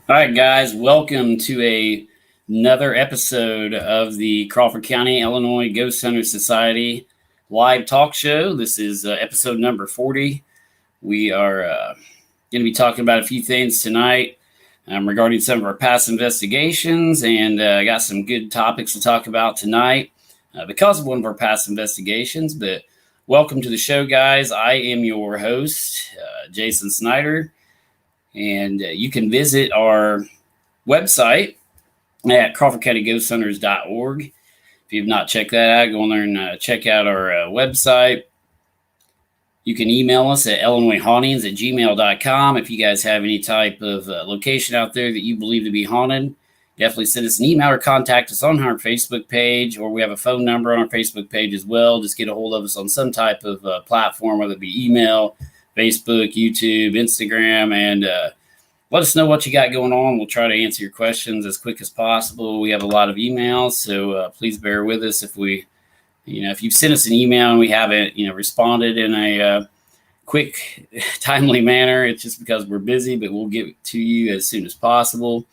All right, guys, welcome to another episode of the Crawford County, Illinois Ghost Hunter Society live talk show. This is episode number 40. We are going to be talking about a few things tonight regarding some of our past investigations, and I got some good topics to talk about tonight because of one of our past investigations. But welcome to the show, guys. I am your host, Jason Snyder. And you can visit our website at crawfordcountyghosthunters.org. If you've not checked that out, go on there and check out our website. You can email us at illinoishauntings@gmail.com. If you guys have any type of location out there that you believe to be haunted, definitely send us an email or contact us on our Facebook page, or we have a phone number on our Facebook page as well. Just get a hold of us on some type of platform, whether it be email, Facebook, YouTube, Instagram, and let us know what you got going on. We'll try to answer your questions as quick as possible. We have a lot of emails, so please bear with us if if you've sent us an email and we haven't, responded in a quick, timely manner. It's just because we're busy, but we'll get to you as soon as possible.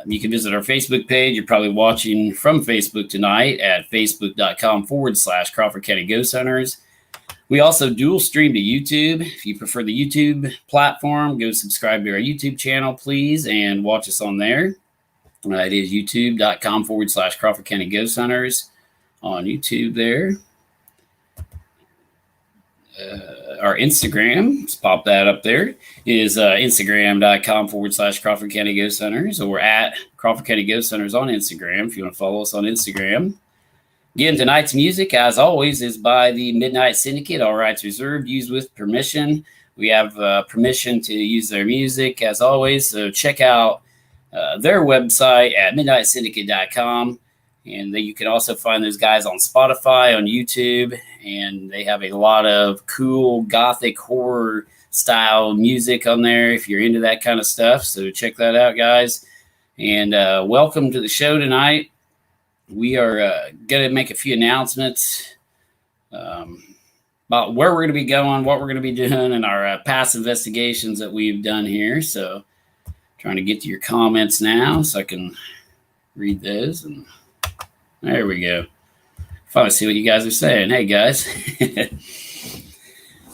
You can visit our Facebook page. You're probably watching from Facebook tonight at facebook.com/Crawford County Ghost Hunters. We also dual stream to YouTube. If you prefer the YouTube platform, go subscribe to our YouTube channel, please, and watch us on there. It is youtube.com/Crawford County Ghost Hunters on YouTube there. Our Instagram, let's pop that up there, is instagram.com/Crawford County Ghost Hunters, or at Crawford County Ghost Hunters on Instagram if you want to follow us on Instagram. Again, tonight's music, as always, is by the Midnight Syndicate, all rights reserved, used with permission. We have permission to use their music, as always, so check out their website at midnightsyndicate.com, and you can also find those guys on Spotify, on YouTube, and they have a lot of cool gothic horror style music on there if you're into that kind of stuff, so check that out, guys. And welcome to the show tonight. We are going to make a few announcements about where we're going to be going, what we're going to be doing, and our past investigations that we've done here. So trying to get to your comments now so I can read those. And there we go. Finally see what you guys are saying. Hey, guys.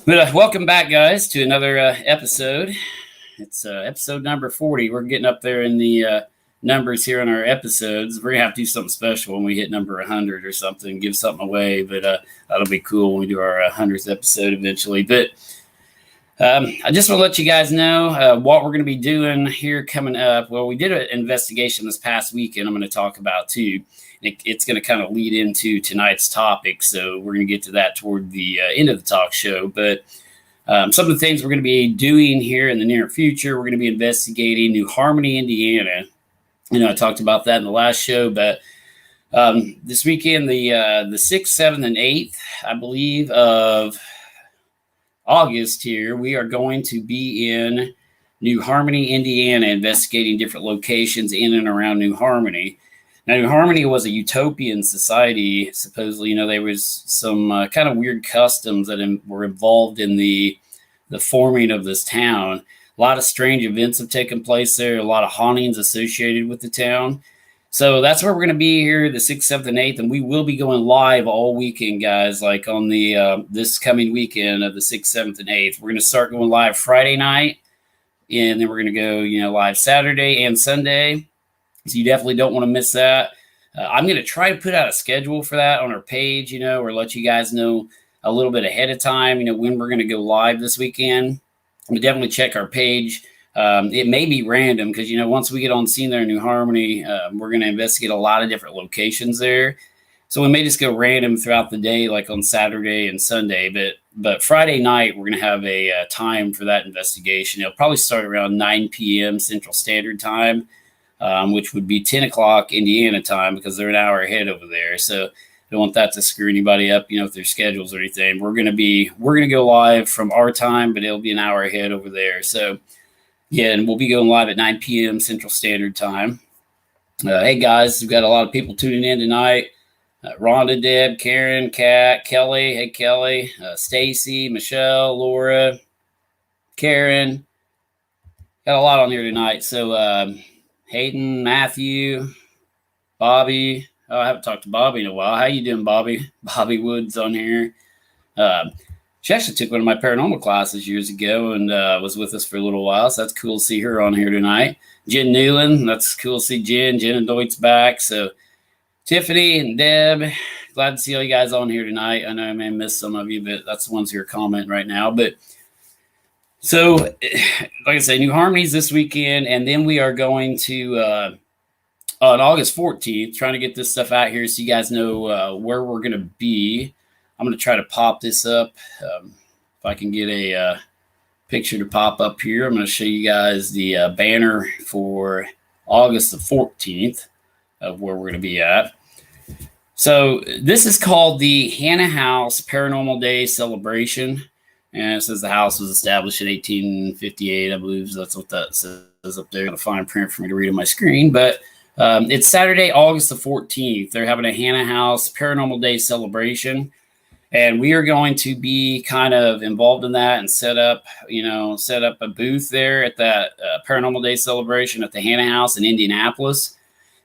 But welcome back, guys, to another episode. It's episode number 40. We're getting up there in the numbers here on our episodes. We're gonna have to do something special when we hit number 100 or something, give something away, but that'll be cool when we do our 100th episode eventually. But I just want to let you guys know what we're going to be doing here coming up. Well, we did an investigation this past weekend I'm going to talk about too. It's going to kind of lead into tonight's topic, so we're going to get to that toward the end of the talk show. But some of the things we're going to be doing here in the near future, we're going to be investigating New Harmony, Indiana. I talked about that in the last show, but this weekend, the 6th, 7th, and 8th, I believe, of August here, we are going to be in New Harmony, Indiana, investigating different locations in and around New Harmony. Now, New Harmony was a utopian society, supposedly. There was some kind of weird customs that were involved in the forming of this town. A lot of strange events have taken place there, a lot of hauntings associated with the town. So that's where we're going to be here the 6th, 7th, and 8th, and we will be going live all weekend, guys, like on the this coming weekend of the 6th, 7th, and 8th. We're going to start going live Friday night, and then we're going to go, live Saturday and Sunday. So you definitely don't want to miss that. I'm going to try to put out a schedule for that on our page, or let you guys know a little bit ahead of time, when we're going to go live this weekend. But definitely check our page. It may be random because, once we get on scene there in New Harmony, we're going to investigate a lot of different locations there. So we may just go random throughout the day, like on Saturday and Sunday. But Friday night, we're going to have a time for that investigation. It'll probably start around 9 p.m. Central Standard Time, which would be 10 o'clock Indiana time because they're an hour ahead over there. So don't want that to screw anybody up, with their schedules or anything. We're going to go live from our time, but it'll be an hour ahead over there. So yeah, and we'll be going live at 9 p.m. Central Standard Time. Hey guys, we've got a lot of people tuning in tonight. Rhonda, Deb, Karen, Kat, Kelly. Hey Kelly, Stacy, Michelle, Laura, Karen, got a lot on here tonight. So Hayden, Matthew, Bobby. Oh, I haven't talked to Bobby in a while. How you doing, Bobby? Bobby Woods on here. She actually took one of my paranormal classes years ago and was with us for a little while. So that's cool to see her on here tonight. Jen Newland, that's cool to see Jen. Jen and Deut's back. So Tiffany and Deb, glad to see all you guys on here tonight. I know I may miss some of you, but that's the ones who are commenting right now. But so, like I say, New Harmonies this weekend, and then we are going to on August 14th, trying to get this stuff out here so you guys know where we're going to be. I'm going to try to pop this up. If I can get a picture to pop up here, I'm going to show you guys the banner for August the 14th of where we're going to be at. So this is called the Hannah House Paranormal Day Celebration. And it says the house was established in 1858, I believe. So that's what that says up there. Got a fine print for me to read on my screen. But it's Saturday, August the 14th. They're having a Hannah House Paranormal Day celebration. And we are going to be kind of involved in that and set up a booth there at that Paranormal Day celebration at the Hannah House in Indianapolis.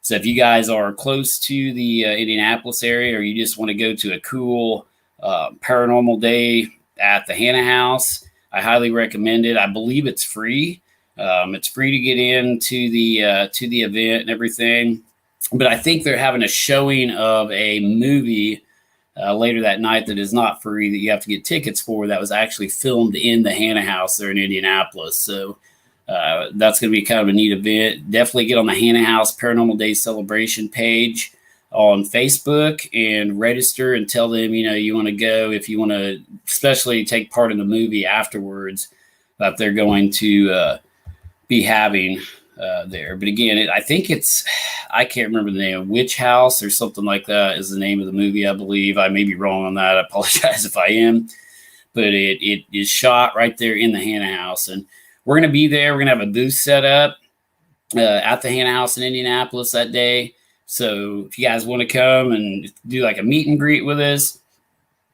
So if you guys are close to the Indianapolis area, or you just want to go to a cool paranormal day at the Hannah House, I highly recommend it. I believe it's free. It's free to get into the event and everything. But I think they're having a showing of a movie later that night that is not free, that you have to get tickets for, that was actually filmed in the Hannah House there in Indianapolis. So that's going to be kind of a neat event. Definitely get on the Hannah House Paranormal Day Celebration page on Facebook and register and tell them, you want to go, if you want to especially take part in the movie afterwards that they're going to be having there. But again, I think I can't remember the name, Witch House or something like that is the name of the movie, I believe. I may be wrong on that. I apologize if I am. But it is shot right there in the Hannah House. And we're going to be there. We're going to have a booth set up at the Hannah House in Indianapolis that day. So if you guys want to come and do like a meet and greet with us,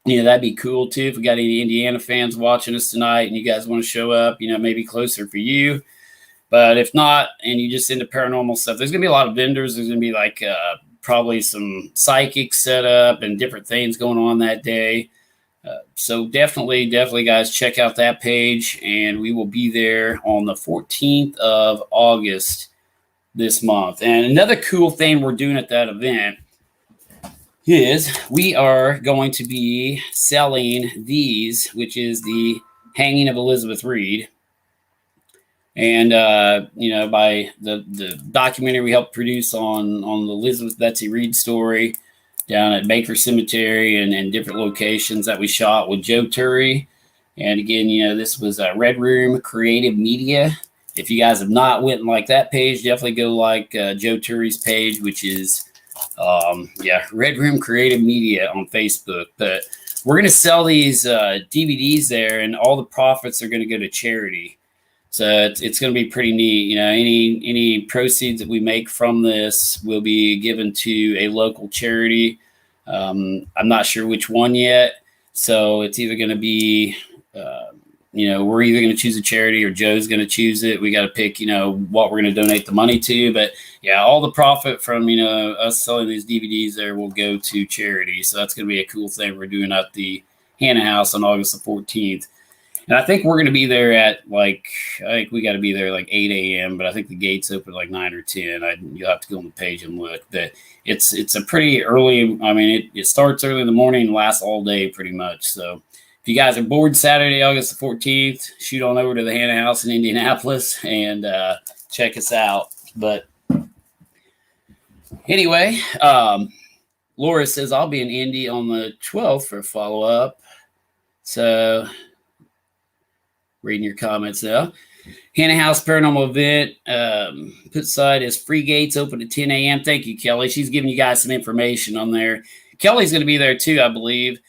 that'd be cool too. If we got any Indiana fans watching us tonight and you guys want to show up, maybe closer for you. But if not, and you just into paranormal stuff, there's going to be a lot of vendors. There's going to be like probably some psychics set up and different things going on that day. So definitely, guys, check out that page. And we will be there on the 14th of August this month. And another cool thing we're doing at that event is we are going to be selling these, which is the Hanging of Elizabeth Reed. And, by the documentary we helped produce on the Elizabeth Betsy Reed story down at Baker Cemetery and different locations that we shot with Joe Turry. And again, this was Red Room Creative Media. If you guys have not went and liked that page, definitely go like Joe Turry's page, which is, Red Room Creative Media on Facebook. But we're going to sell these DVDs there, and all the profits are going to go to charity. So it's going to be pretty neat. Any proceeds that we make from this will be given to a local charity. I'm not sure which one yet. So it's either going to be, we're either going to choose a charity or Joe's going to choose it. We got to pick, what we're going to donate the money to. But yeah, all the profit from, us selling these DVDs there will go to charity. So that's going to be a cool thing we're doing at the Hannah House on August the 14th. And I think we're going to be there at I think we got to be there like 8 a.m., but I think the gates open like 9 or 10. You'll have to go on the page and look. But it's a pretty early, it starts early in the morning and lasts all day pretty much. So if you guys are bored Saturday, August the 14th, shoot on over to the Hannah House in Indianapolis and check us out. But anyway, Laura says, I'll be in Indy on the 12th for a follow-up. So reading your comments now. Hannah House Paranormal Event put side is free gates open at 10 a.m. Thank you, Kelly. She's giving you guys some information on there. Kelly's going to be there too, I believe.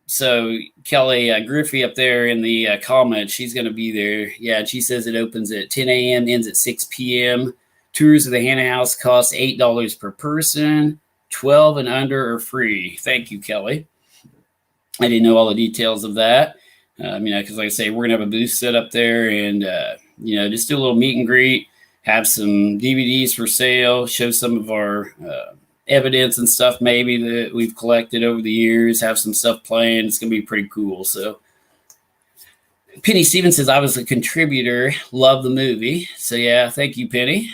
So Kelly Griffey up there in the comments, she's going to be there. Yeah, and she says it opens at 10 a.m., ends at 6 p.m. Tours of the Hannah House cost $8 per person. 12 and under are free. Thank you, Kelly. I didn't know all the details of that. Because like I say, we're going to have a booth set up there and just do a little meet and greet, have some DVDs for sale, show some of our evidence and stuff maybe that we've collected over the years, have some stuff playing. It's going to be pretty cool. So Penny Stevens says, I was a contributor, love the movie. So yeah, thank you, Penny.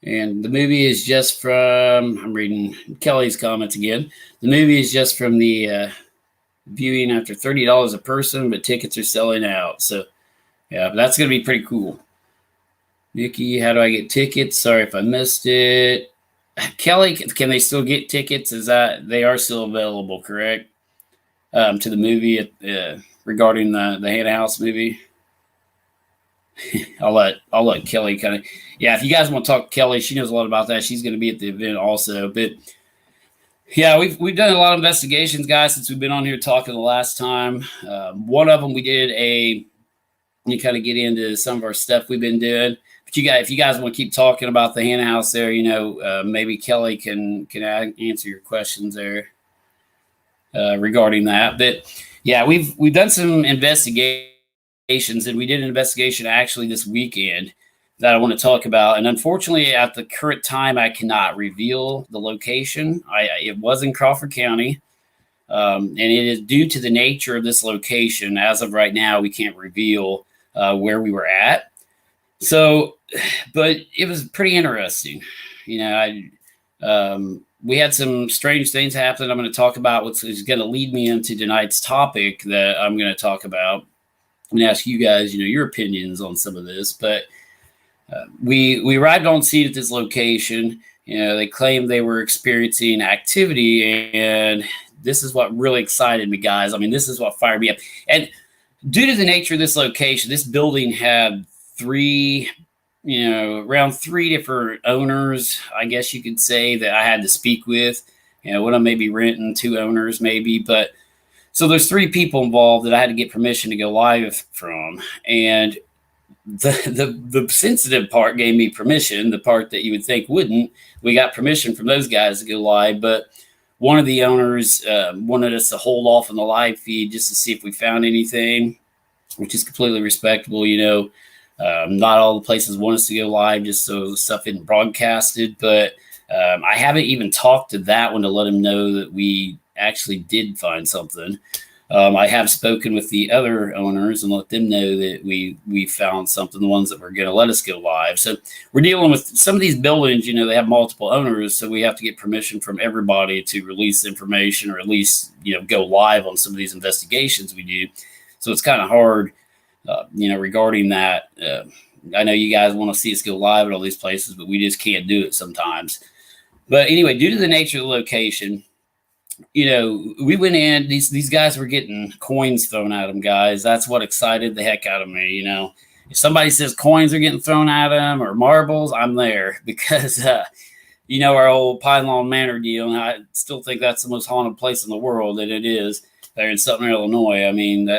And the movie is just from, I'm reading Kelly's comments again. The movie is just from the viewing after $30 a person, but tickets are selling out. So yeah, that's going to be pretty cool. Nikki, how do I get tickets? Sorry if I missed it. Kelly, can they still get tickets? Is that they are still available, correct? To the movie regarding the Hannah House movie. I'll let Kelly kind of, yeah, if you guys want to talk to Kelly, she knows a lot about that. She's going to be at the event also. But yeah, we've done a lot of investigations, guys, since we've been on here talking the last time. One of them we did you kind of get into some of our stuff we've been doing. But if you guys want to keep talking about the Hannah House there, maybe Kelly can answer your questions there regarding that. But yeah, we've done some investigations. And we did an investigation actually this weekend that I want to talk about. And unfortunately, at the current time, I cannot reveal the location. It was in Crawford County, and it is due to the nature of this location. As of right now, we can't reveal where we were at. So, but it was pretty interesting. We had some strange things happen. I'm going to talk about which is going to lead me into tonight's topic that I'm going to talk about. And ask you guys, your opinions on some of this. But we arrived on scene at this location. They claimed they were experiencing activity, and this is what really excited me, guys. I mean, this is what fired me up. And due to the nature of this location, this building had around three different owners, I guess you could say, that I had to speak with. One of them may be renting, two owners maybe, but so there's three people involved that I had to get permission to go live from. And the sensitive part gave me permission, the part that you would think wouldn't. We got permission from those guys to go live, but one of the owners wanted us to hold off on the live feed just to see if we found anything, which is completely respectable. Not all the places want us to go live just so the stuff isn't broadcasted, but I haven't even talked to that one to let him know that we actually did find something. I have spoken with the other owners and let them know that we found something, the ones that were going to let us go live. So we're dealing with some of these buildings, they have multiple owners, so we have to get permission from everybody to release information or at least, go live on some of these investigations we do. So it's kind of hard, regarding that. I know you guys want to see us go live at all these places, but we just can't do it sometimes. But anyway, due to the nature of the location, we went in, these guys were getting coins thrown at them, guys. That's what excited the heck out of me. If somebody says coins are getting thrown at them or marbles, I'm there because, our old Pine Lawn Manor deal. And I still think that's the most haunted place in the world, and it is there in Southern Illinois. I mean,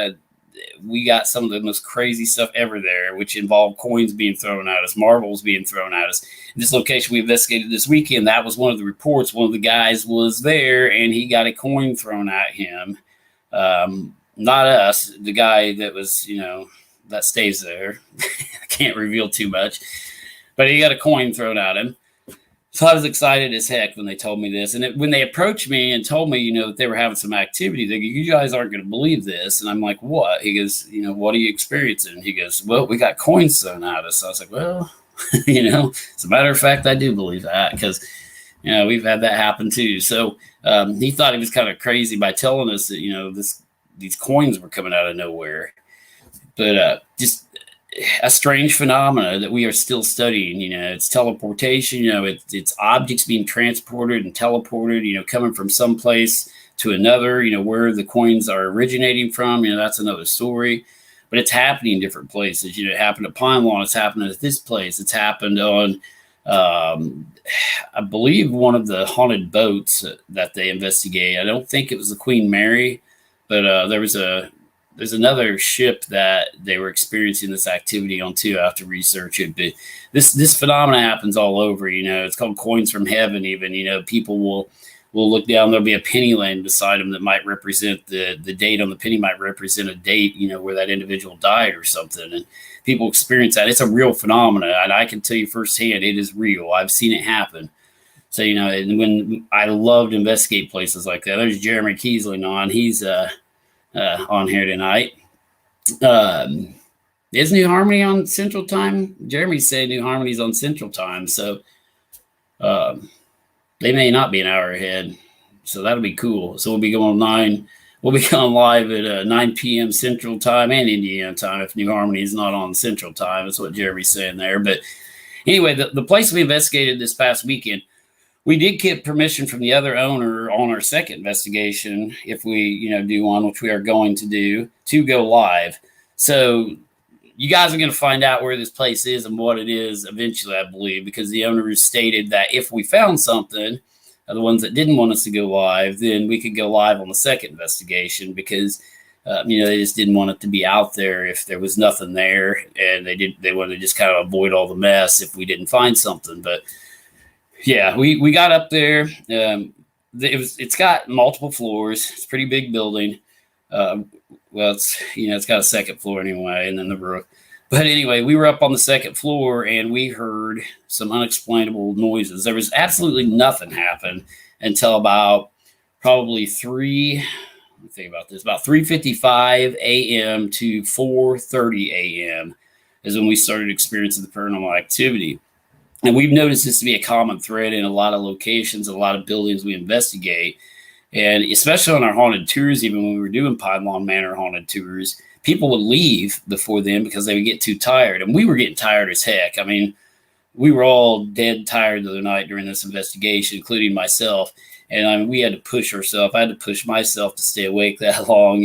we got some of the most crazy stuff ever there, which involved coins being thrown at us, marbles being thrown at us. This location we investigated this weekend, that was one of the reports. One of the guys was there, and he got a coin thrown at him. Not us, the guy that was, that stays there. I can't reveal too much. But he got a coin thrown at him. So I was excited as heck when they told me this. And when they approached me and told me, that they were having some activity, they go, you guys aren't going to believe this. And I'm like, what? He goes, what are you experiencing? He goes, well, we got coins thrown at us. So I was like, well, as a matter of fact, I do believe that because, we've had that happen too. So he thought he was kind of crazy by telling us that, these coins were coming out of nowhere. But just a strange phenomena that we are still studying. It's teleportation, it's objects being transported and teleported, coming from some place to another, where the coins are originating from, that's another story. But it's happening in different places. It happened at Pine Lawn. It's happened at this place. It's happened on, I believe, one of the haunted boats that they investigate. I don't think it was the Queen Mary, but there's another ship that they were experiencing this activity on too. I have to research it, but this phenomena happens all over. It's called coins from heaven. Even people will we'll look down. There'll be a penny laying beside them that might represent the date on the penny might represent a date, where that individual died or something. And people experience that. It's a real phenomenon, and I can tell you firsthand, it is real. I've seen it happen. So, and when I love to investigate places like that. There's Jeremy Kiesling on. He's on here tonight. Is New Harmony on Central Time? Jeremy's saying New Harmony's on Central Time. So they may not be an hour ahead. So that'll be cool. So we'll be going live at 9 p.m. Central Time and Indiana time if New Harmony is not on Central Time. That's what Jeremy's saying there. But anyway, the place we investigated this past weekend, we did get permission from the other owner on our second investigation, if we, do one, which we are going to do, to go live. So you guys are going to find out where this place is and what it is eventually, I believe, because the owner stated that if we found something, the ones that didn't want us to go live, then we could go live on the second investigation because, they just didn't want it to be out there if there was nothing there, and they wanted to just kind of avoid all the mess if we didn't find something. But yeah, we got up there. It's got multiple floors. It's a pretty big building. It's got a second floor anyway, and then the roof. But anyway, we were up on the second floor and we heard some unexplainable noises. There was absolutely nothing happen until about probably about 3:55 a.m. to 4:30 a.m. is when we started experiencing the paranormal activity. And we've noticed this to be a common thread in a lot of locations, a lot of buildings we investigate. And especially on our haunted tours, even when we were doing Pine Lawn Manor haunted tours, people would leave before then because they would get too tired. And we were getting tired as heck. I mean, we were all dead tired the other night during this investigation, including myself. And we had to push ourselves. I had to push myself to stay awake that long,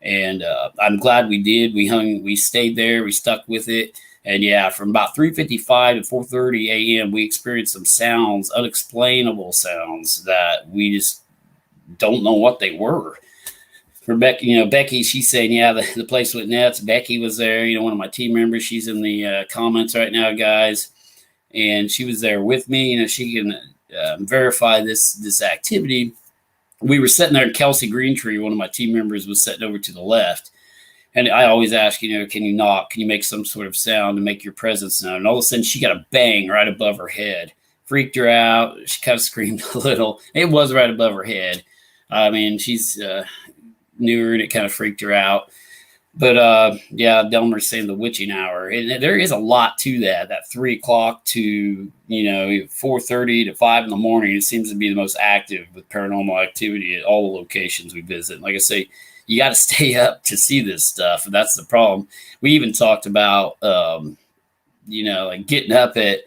And I'm glad we did. We stayed there. We stuck with it. And yeah, from about 3:55 to 4:30 a.m., we experienced some sounds, unexplainable sounds that we just don't know what they were. For Becky, she's saying, yeah, the place went nuts. Becky was there, one of my team members. She's in the comments right now, guys. And she was there with me. She can verify this activity. We were sitting there, Kelsey Greentree, one of my team members, was sitting over to the left. And I always ask, can you knock? Can you make some sort of sound to make your presence known? And all of a sudden, she got a bang right above her head. Freaked her out. She kind of screamed a little. It was right above her head. I mean, she's newer, and it kind of freaked her out. But, yeah, Delmer's saying the witching hour. And there is a lot to that 3 o'clock to, 4:30 to 5 in the morning. It seems to be the most active with paranormal activity at all the locations we visit. And like I say, you got to stay up to see this stuff. And that's the problem. We even talked about, like getting up at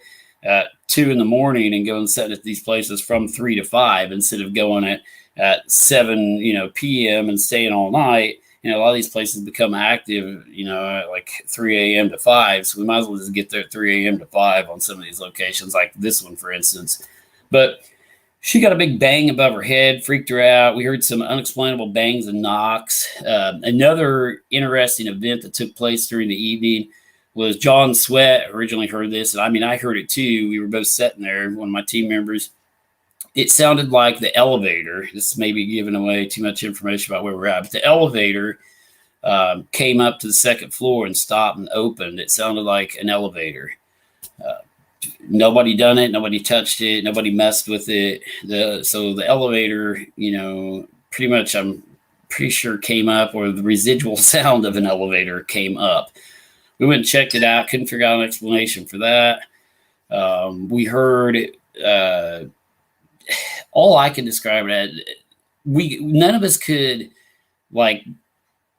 2 in the morning and going and sitting at these places from 3 to 5 instead of going at 7, p.m. and staying all night. A lot of these places become active, at like 3 a.m. to 5. So we might as well just get there at 3 a.m. to 5 on some of these locations, like this one, for instance. But she got a big bang above her head, freaked her out. We heard some unexplainable bangs and knocks. Another interesting event that took place during the evening was John Sweat originally heard this. And I heard it too. We were both sitting there, one of my team members. It sounded like the elevator. This may be giving away too much information about where we're at. But the elevator came up to the second floor and stopped and opened. It sounded like an elevator. Nobody done it. Nobody touched it. Nobody messed with it. So the elevator, pretty much I'm pretty sure came up, or the residual sound of an elevator came up. We went and checked it out. Couldn't figure out an explanation for that. We heard all I can describe it as, none of us could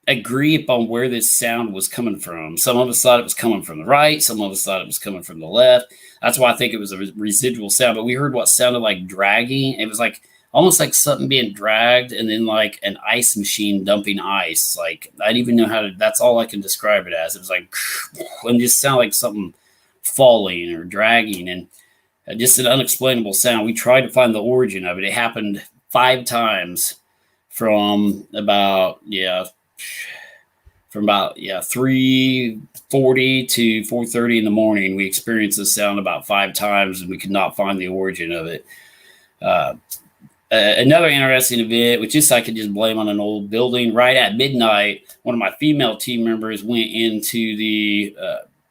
agree upon where this sound was coming from. Some of us thought it was coming from the right. Some of us thought it was coming from the left. That's why I think it was a residual sound. But we heard what sounded like dragging. It was almost like something being dragged, and then like an ice machine dumping ice. I didn't even know that's all I can describe it as. It was and just sounded like something falling or dragging, and just an unexplainable sound. We tried to find the origin of it. It happened 5 times from about 3:40 to 4:30 in the morning. We experienced this sound about 5 times, and we could not find the origin of it. another interesting event, which I could just blame on an old building. Right at midnight, one of my female team members went into the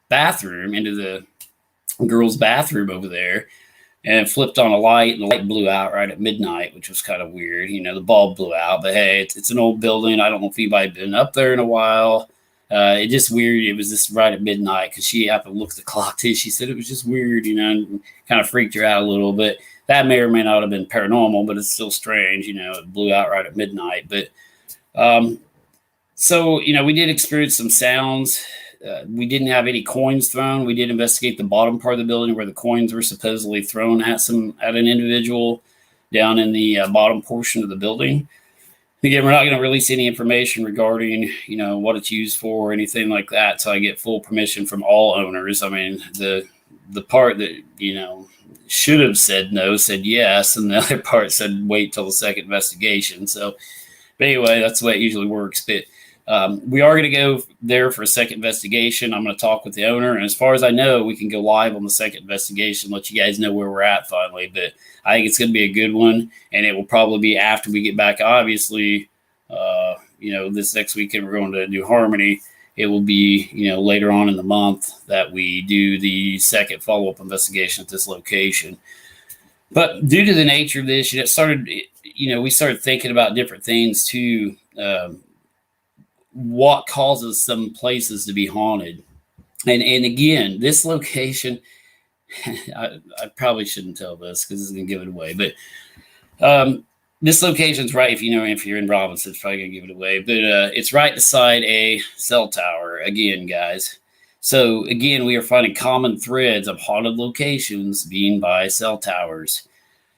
bathroom, into the girls' bathroom over there, and flipped on a light, and the light blew out right at midnight, which was kind of weird. The bulb blew out, but hey, it's an old building. I don't know if anybody'd been up there in a while. It just weird. It was just right at midnight because she happened to look at the clock too. She said it was just weird, and kind of freaked her out a little bit. That may or may not have been paranormal, but it's still strange. It blew out right at midnight. But so we did experience some sounds. We didn't have any coins thrown. We did investigate the bottom part of the building where the coins were supposedly thrown at an individual down in the bottom portion of the building. Again, we're not going to release any information regarding, what it's used for or anything like that until I get full permission from all owners. I mean, the part that, should have said no said yes, and the other part said wait till the second investigation. So, but anyway, that's the way it usually works. But we are going to go there for a second investigation. I'm going to talk with the owner, and as far as I know, we can go live on the second investigation, let you guys know where we're at finally. But I think it's going to be a good one, and it will probably be after we get back. Obviously, this next weekend we're going to New Harmony. It will be, later on in the month that we do the second follow-up investigation at this location. But due to the nature of this, we started thinking about different things too. What causes some places to be haunted? And again, this location, I probably shouldn't tell this because it's going to give it away. But this location's right, if you're in Robinson, it's probably going to give it away. But it's right beside a cell tower, again, guys. So, again, we are finding common threads of haunted locations being by cell towers.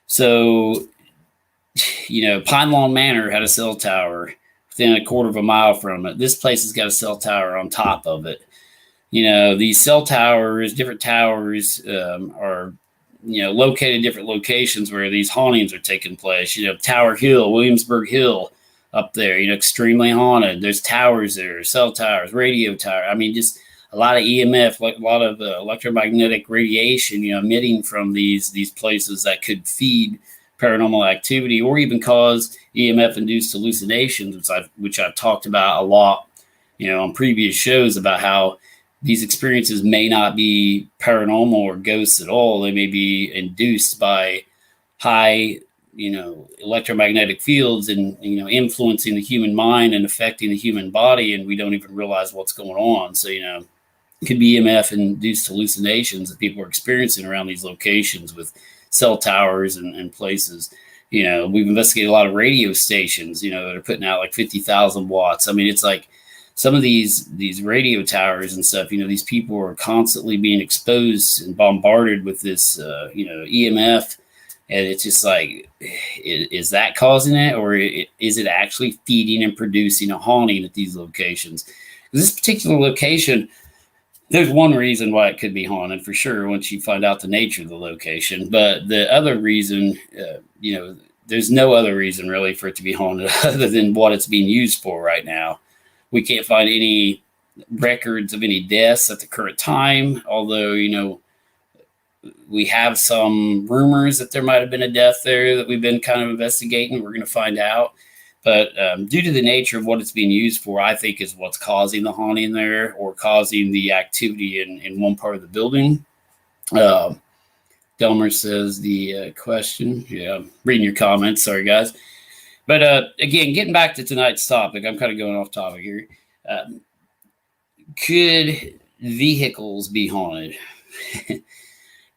So, Pine Lawn Manor had a cell tower within a quarter of a mile from it. This place has got a cell tower on top of it. These cell towers, different towers are, located in different locations where these hauntings are taking place. Tower Hill, Williamsburg Hill up there, extremely haunted. There's towers there, cell towers, radio tower. I mean, just a lot of EMF, like a lot of electromagnetic radiation, emitting from these places that could feed paranormal activity or even cause EMF-induced hallucinations, which I've talked about a lot, on previous shows about how these experiences may not be paranormal or ghosts at all. They may be induced by high, electromagnetic fields and, influencing the human mind and affecting the human body. And we don't even realize what's going on. So, it could be EMF-induced hallucinations that people are experiencing around these locations with cell towers and places. We've investigated a lot of radio stations, that are putting out like 50,000 watts. I mean, it's like, some of these radio towers and stuff, these people are constantly being exposed and bombarded with this, EMF. And it's just like, is that causing it? Or is it actually feeding and producing a haunting at these locations? This particular location, there's one reason why it could be haunted for sure once you find out the nature of the location. But the other reason, there's no other reason really for it to be haunted other than what it's being used for right now. We can't find any records of any deaths at the current time, although, we have some rumors that there might have been a death there that we've been kind of investigating. We're going to find out. But due to the nature of what it's being used for, I think is what's causing the haunting there or causing the activity in one part of the building. Delmer says the question. Yeah, I'm reading your comments. Sorry, guys. But again, getting back to tonight's topic, I'm kind of going off topic here. Could vehicles be haunted?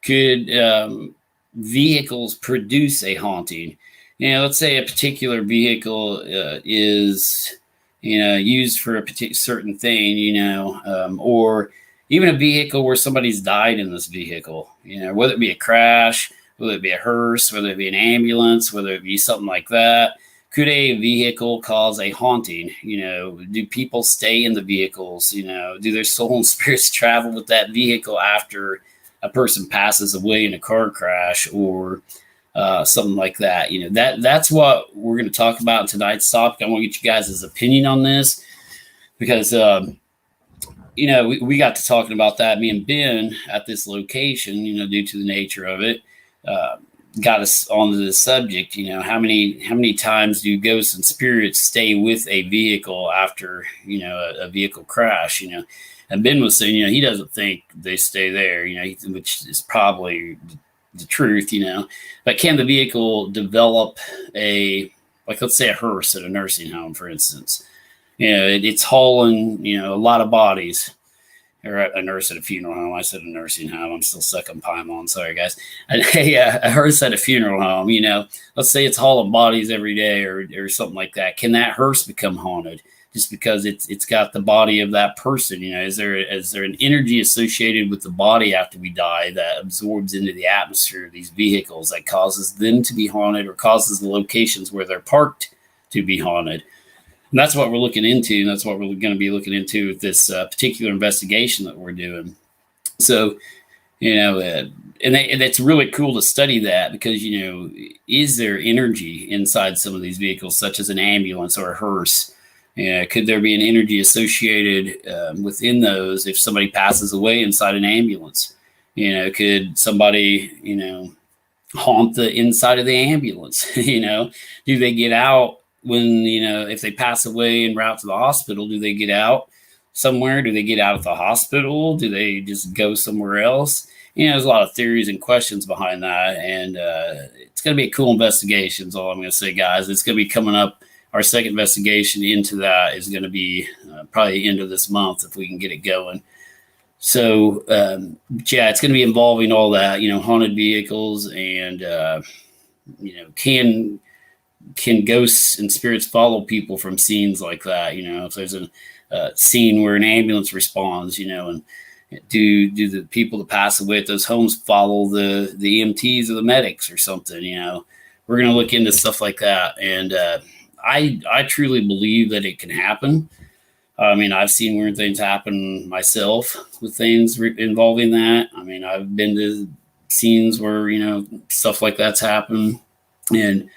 Could vehicles produce a haunting? Let's say a particular vehicle is, used for a particular certain thing, or even a vehicle where somebody's died in this vehicle, whether it be a crash, whether it be a hearse, whether it be an ambulance, whether it be something like that. Could a vehicle cause a haunting? Do people stay in the vehicles? Do their soul and spirits travel with that vehicle after a person passes away in a car crash or something like that? That's what we're going to talk about in tonight's topic. I want to get you guys' opinion on this because, we got to talking about that, me and Ben, at this location, due to the nature of it. got us onto the subject. How many times do ghosts and spirits stay with a vehicle after a vehicle crash? And Ben was saying he doesn't think they stay there. Which is probably the truth. But can the vehicle develop let's say a hearse at a nursing home, for instance? It's hauling a lot of bodies. Or a nurse at a funeral home. I said a nursing home. I'm still sucking Paimon. Sorry, guys. A hearse at a funeral home. Let's say it's hauling bodies every day or something like that. Can that hearse become haunted just because it's got the body of that person? Is there an energy associated with the body after we die that absorbs into the atmosphere of these vehicles that causes them to be haunted or causes the locations where they're parked to be haunted? And that's what we're looking into. And that's what we're going to be looking into with this particular investigation that we're doing. So, and it's really cool to study that because, is there energy inside some of these vehicles, such as an ambulance or a hearse? Could there be an energy associated within those if somebody passes away inside an ambulance? Could somebody, haunt the inside of the ambulance? Do they get out? When, if they pass away en route to the hospital, do they get out somewhere? Do they get out of the hospital? Do they just go somewhere else? There's a lot of theories and questions behind that. And it's going to be a cool investigation is all I'm going to say, guys. It's going to be coming up. Our second investigation into that is going to be probably the end of this month if we can get it going. So, it's going to be involving all that, haunted vehicles and, can ghosts and spirits follow people from scenes like that? If there's a scene where an ambulance responds, and do the people that pass away at those homes follow the EMTs or the medics or something? We're going to look into stuff like that. And I truly believe that it can happen. I've seen weird things happen myself with things involving that. I've been to scenes where, stuff like that's happened. And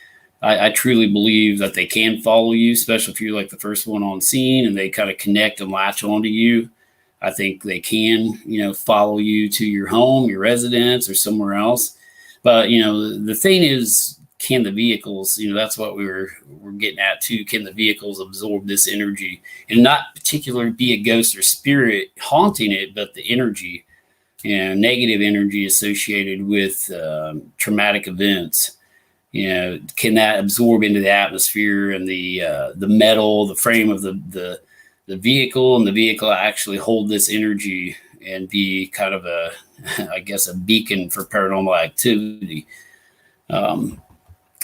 I truly believe that they can follow you, especially if you're like the first one on scene and they kind of connect and latch onto you. I think they can, follow you to your home, your residence, or somewhere else. But, the thing is, can the vehicles, that's what we're getting at too. Can the vehicles absorb this energy and not particularly be a ghost or spirit haunting it, but the energy, negative energy associated with traumatic events? Can that absorb into the atmosphere and the metal, the frame of the vehicle, and the vehicle actually hold this energy and be kind of a beacon for paranormal activity?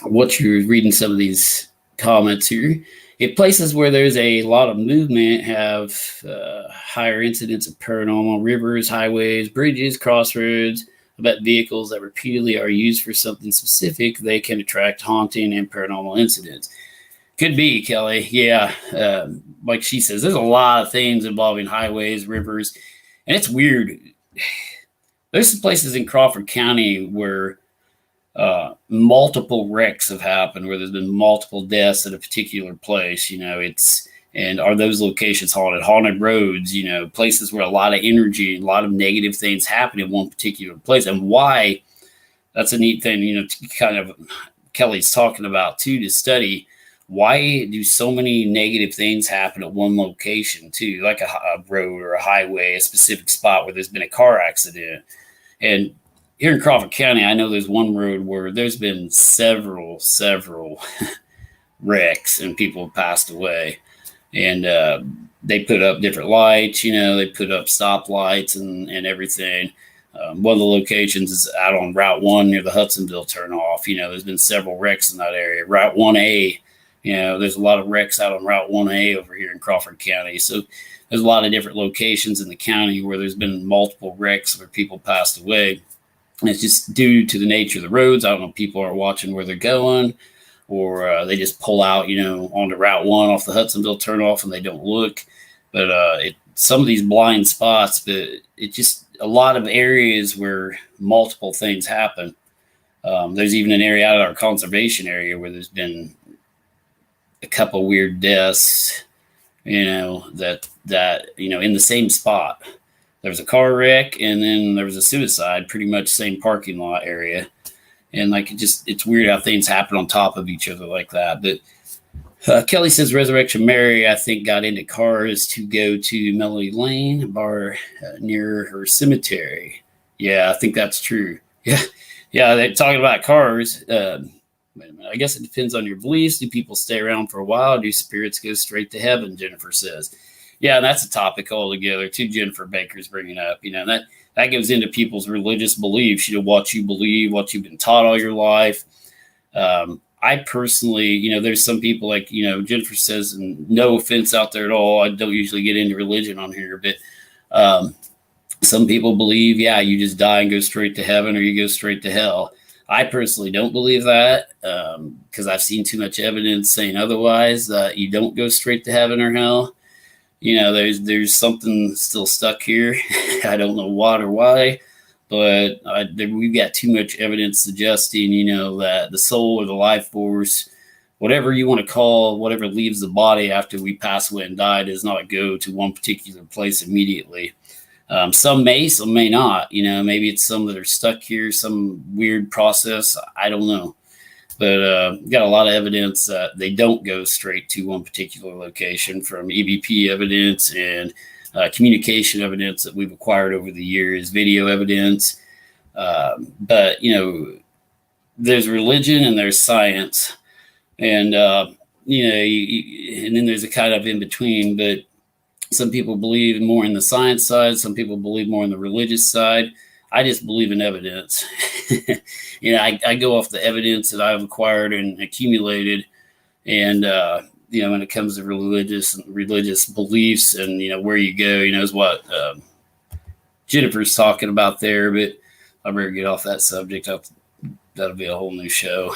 What you're reading some of these comments here. If places where there's a lot of movement have higher incidence of paranormal, rivers, highways, bridges, crossroads, about vehicles that repeatedly are used for something specific, they can attract haunting and paranormal incidents. Could be, Kelly. Yeah. Like she says, there's a lot of things involving highways, rivers, and it's weird. There's some places in Crawford County where multiple wrecks have happened, where there's been multiple deaths at a particular place. And are those locations haunted? Haunted roads, places where a lot of energy, a lot of negative things happen in one particular place. And why? That's a neat thing, kind of Kelly's talking about too, to study. Why do so many negative things happen at one location too, like a road or a highway, a specific spot where there's been a car accident? And here in Crawford County, I know there's one road where there's been several wrecks and people have passed away. And they put up different lights, they put up stoplights and everything. One of the locations is out on Route 1 near the Hudsonville turnoff. There's been several wrecks in that area. Route 1A, there's a lot of wrecks out on Route 1A over here in Crawford County. So there's a lot of different locations in the county where there's been multiple wrecks where people passed away. And it's just due to the nature of the roads. I don't know if people are watching where they're going, or they just pull out, onto Route 1 off the Hudsonville turnoff and they don't look. But some of these blind spots, but it's just a lot of areas where multiple things happen. There's even an area out of our conservation area where there's been a couple weird deaths, that in the same spot. There was a car wreck and then there was a suicide, pretty much same parking lot area. And like it's weird how things happen on top of each other like that. But Kelly says Resurrection Mary, I think, got into cars to go to Melody Lane, a bar near her cemetery. Yeah, I think that's true. Yeah, yeah. They're talking about cars. I guess it depends on your beliefs. Do people stay around for a while? Do spirits go straight to heaven? Jennifer says. Yeah, that's a topic altogether too. Jennifer Baker's bringing up. That goes into people's religious beliefs. What you believe, what you've been taught all your life. I personally, there's some people like, Jennifer says, and no offense out there at all, I don't usually get into religion on here, but some people believe, you just die and go straight to heaven or you go straight to hell. I personally don't believe that because I've seen too much evidence saying otherwise, that you don't go straight to heaven or hell. There's something still stuck here. I don't know what or why. But we've got too much evidence suggesting, that the soul or the life force, whatever you want to call, whatever leaves the body after we pass away and die, does not go to one particular place immediately. Some may, some may not. Maybe it's some that are stuck here, some weird process. I don't know. But got a lot of evidence that they don't go straight to one particular location, from EVP evidence and communication evidence that we've acquired over the years, video evidence. But, there's religion and there's science. And, and then there's a kind of in between. But some people believe more in the science side. Some people believe more in the religious side. I just believe in evidence. I go off the evidence that I've acquired and accumulated. And, when it comes to religious beliefs and, where you go, is what Jennifer's talking about there, but I better get off that subject. That'll be a whole new show.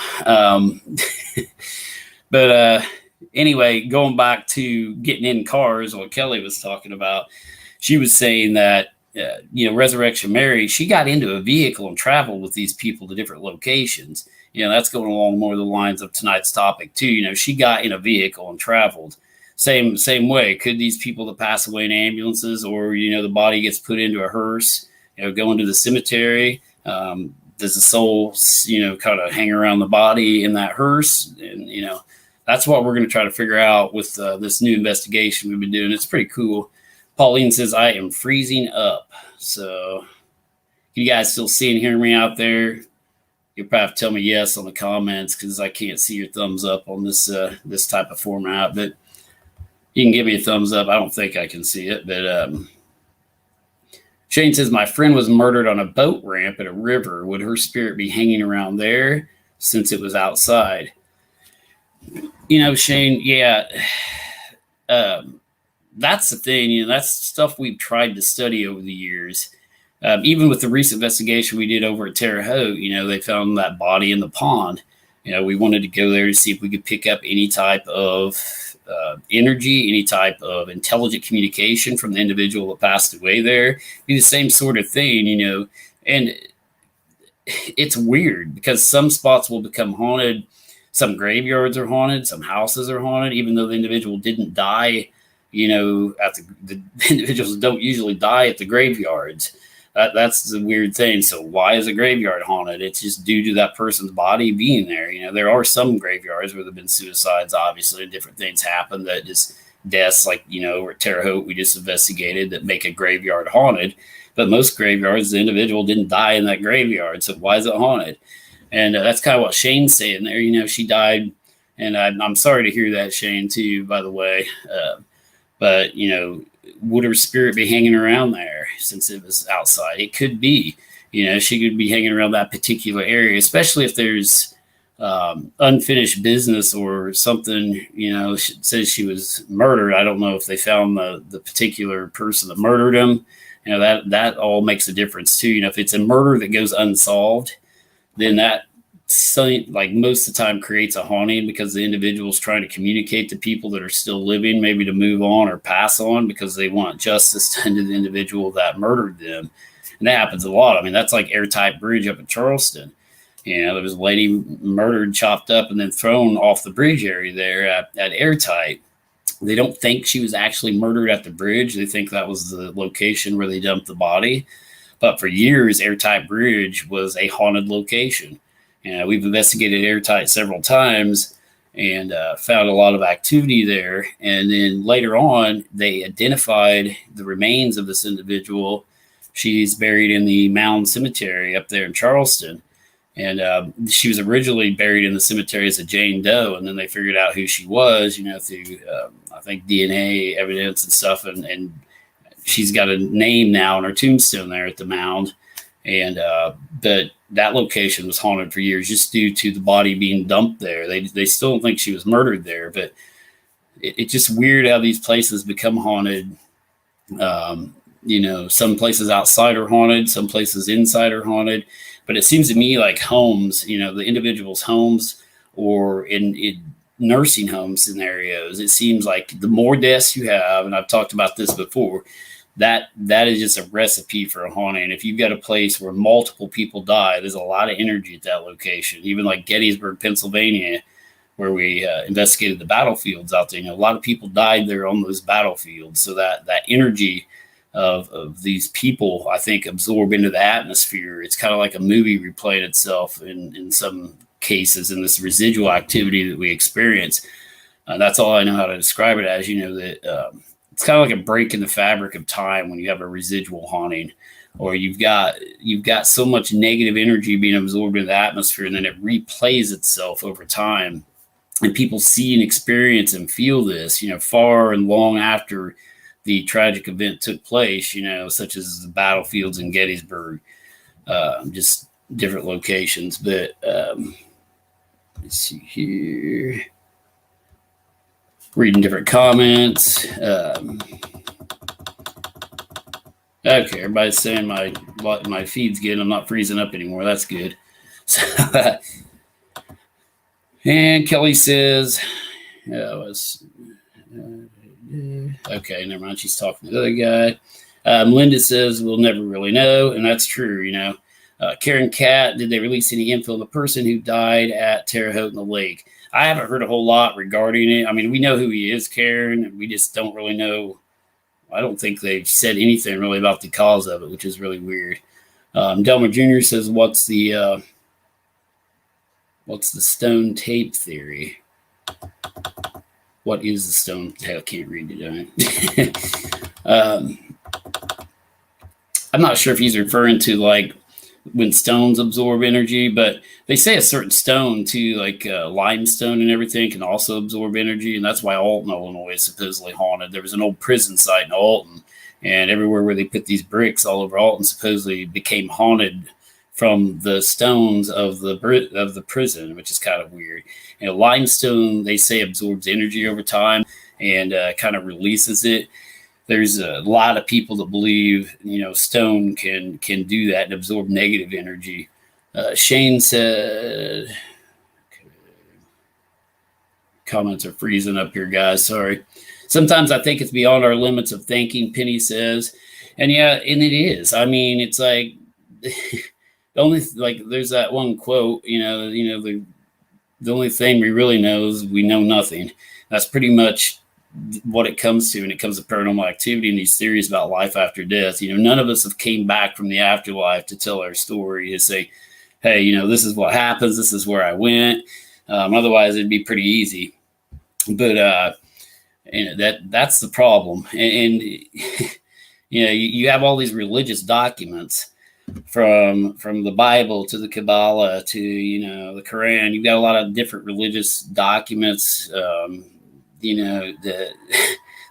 But anyway, going back to getting in cars, what Kelly was talking about, she was saying that, Resurrection Mary, she got into a vehicle and traveled with these people to different locations. That's going along more the lines of tonight's topic too. She got in a vehicle and traveled. Same way. Could these people that pass away in ambulances, or the body gets put into a hearse, going to the cemetery? Does the soul, kind of hang around the body in that hearse? And that's what we're going to try to figure out with this new investigation we've been doing. It's pretty cool. Pauline says, I am freezing up. So you guys still see and hear me out there? You'll probably have to tell me yes on the comments, because I can't see your thumbs up on this type of format. But you can give me a thumbs up. I don't think I can see it. But Shane says, my friend was murdered on a boat ramp at a river. Would her spirit be hanging around there since it was outside? Shane, yeah. That's the thing. That's stuff we've tried to study over the years. Even with the recent investigation we did over at Terre Haute, they found that body in the pond. We wanted to go there to see if we could pick up any type of energy, any type of intelligent communication from the individual that passed away there. Be the same sort of thing, and it's weird because some spots will become haunted. Some graveyards are haunted. Some houses are haunted, even though the individual didn't die. The individuals don't usually die at the graveyards. That's the weird thing. So why is a graveyard haunted? It's just due to that person's body being there. There are some graveyards where there have been suicides, obviously, and different things happen that just deaths, like, over at Terre Haute, we just investigated, that make a graveyard haunted. But most graveyards, the individual didn't die in that graveyard. So why is it haunted? And that's kind of what Shane's saying there. She died. And I'm sorry to hear that, Shane, too, by the way. But, would her spirit be hanging around there since it was outside? It could be. She could be hanging around that particular area, especially if there's unfinished business or something, says she was murdered. I don't know if they found the particular person that murdered him. That all makes a difference, too. If it's a murder that goes unsolved, then that, like, most of the time creates a haunting, because the individual's trying to communicate to people that are still living, maybe to move on or pass on, because they want justice done to the individual that murdered them. And that happens a lot. That's like Airtight Bridge up in Charleston. There was a lady murdered, chopped up, and then thrown off the bridge area there at Airtight. They don't think she was actually murdered at the bridge. They think that was the location where they dumped the body. But for years, Airtight Bridge was a haunted location. And we've investigated Airtight several times and found a lot of activity there. And then later on, they identified the remains of this individual. She's buried in the Mound Cemetery up there in Charleston. And she was originally buried in the cemetery as a Jane Doe, and then they figured out who she was, through I think DNA evidence and stuff. And she's got a name now on her tombstone there at the mound. And but that location was haunted for years just due to the body being dumped there. They still don't think she was murdered there, but it's just weird how these places become haunted. Some places outside are haunted, some places inside are haunted. But it seems to me like homes, the individual's homes or in nursing home scenarios, it seems like the more deaths you have, and I've talked about this before, that is just a recipe for a haunting. If you've got a place where multiple people die, there's a lot of energy at that location. Even like Gettysburg, Pennsylvania, where we investigated the battlefields out there, a lot of people died there on those battlefields. So that energy of these people, I think, absorb into the atmosphere. It's kind of like a movie replaying itself in some cases in this residual activity that we experience. That's all I know how to describe it as. That it's kind of like a break in the fabric of time when you have a residual haunting, or you've got so much negative energy being absorbed into the atmosphere, and then it replays itself over time, and people see and experience and feel this, far and long after the tragic event took place, such as the battlefields in Gettysburg, just different locations. But let's see here. Reading different comments. Okay, everybody's saying my feed's good. I'm not freezing up anymore. That's good. So, and Kelly says, okay, never mind. She's talking to the other guy. Linda says, we'll never really know. And that's true, Karen Cat, did they release any info on the person who died at Terre Haute in the lake? I haven't heard a whole lot regarding it. I mean, we know who he is, Karen. We just don't really know. I don't think they've said anything really about the cause of it, which is really weird. Delmer Jr. says, what's the stone tape theory? What is the stone? I can't read it. I'm not sure if he's referring to like when stones absorb energy, but they say a certain stone too, like limestone and everything, can also absorb energy, and that's why Alton, Illinois, is supposedly haunted. There was an old prison site in Alton, and everywhere where they put these bricks all over Alton supposedly became haunted from the stones of the prison, which is kind of weird. Limestone, they say, absorbs energy over time and kind of releases it. There's a lot of people that believe, stone can do that and absorb negative energy. Shane said, okay, comments are freezing up here, guys. Sorry. Sometimes I think it's beyond our limits of thinking, Penny says. And yeah, and it is. I mean, it's like the only, like, there's that one quote, the only thing we really know is we know nothing. That's pretty much what it comes to when it comes to paranormal activity and these theories about life after death. None of us have came back from the afterlife to tell our story, to say, hey, this is what happens. This is where I went. Otherwise it'd be pretty easy. But, that's the problem. And you have all these religious documents from the Bible to the Kabbalah to, the Quran. You've got a lot of different religious documents, the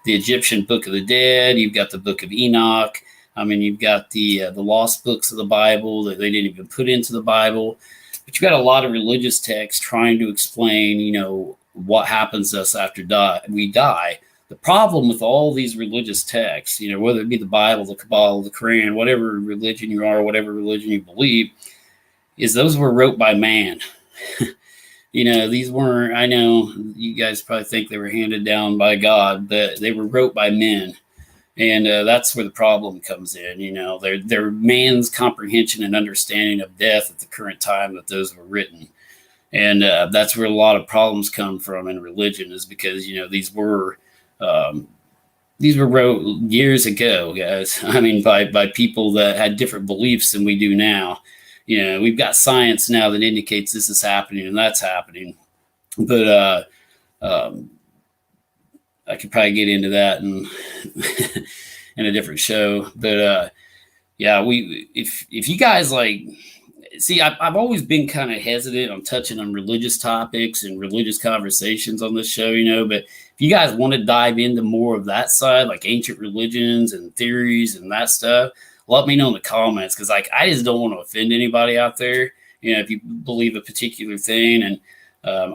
Egyptian Book of the Dead. You've got the Book of Enoch. I mean, you've got the lost books of the Bible that they didn't even put into the Bible. But you've got a lot of religious texts trying to explain, what happens to us after we die. The problem with all these religious texts, whether it be the Bible, the Kabbalah, the Quran, whatever religion you are, whatever religion you believe, is those were wrote by man. These weren't, I know you guys probably think they were handed down by God, but they were wrote by men. And that's where the problem comes in. They're man's comprehension and understanding of death at the current time that those were written. And that's where a lot of problems come from in religion, is because, these were wrote years ago, guys. I mean, by people that had different beliefs than we do now. we've got science now that indicates this is happening and that's happening. But I could probably get into that in in a different show. But yeah, if you guys like, see, I've always been kind of hesitant on touching on religious topics and religious conversations on this show, but if you guys want to dive into more of that side, like ancient religions and theories and that stuff, let me know in the comments, because like I just don't want to offend anybody out there, if you believe a particular thing. And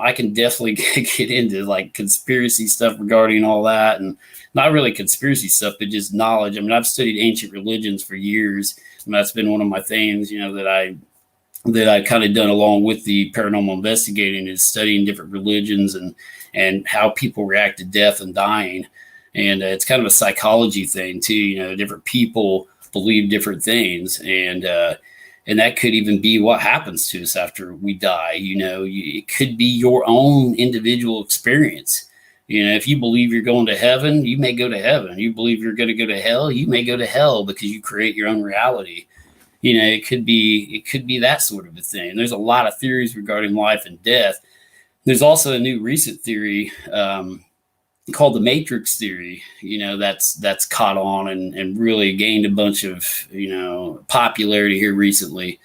I can definitely get into like conspiracy stuff regarding all that, and not really conspiracy stuff, but just knowledge. I mean, I've studied ancient religions for years, and that's been one of my things, that I've kind of done along with the paranormal investigating, is studying different religions and how people react to death and dying. And it's kind of a psychology thing too. Different people believe different things, and that could even be what happens to us after we die. It could be your own individual experience. If you believe you're going to heaven, you may go to heaven. You believe you're going to go to hell, you may go to hell, because you create your own reality. It could be that sort of a thing. There's a lot of theories regarding life and death. There's also a new recent theory called the Matrix theory, that's caught on and really gained a bunch of, popularity here recently.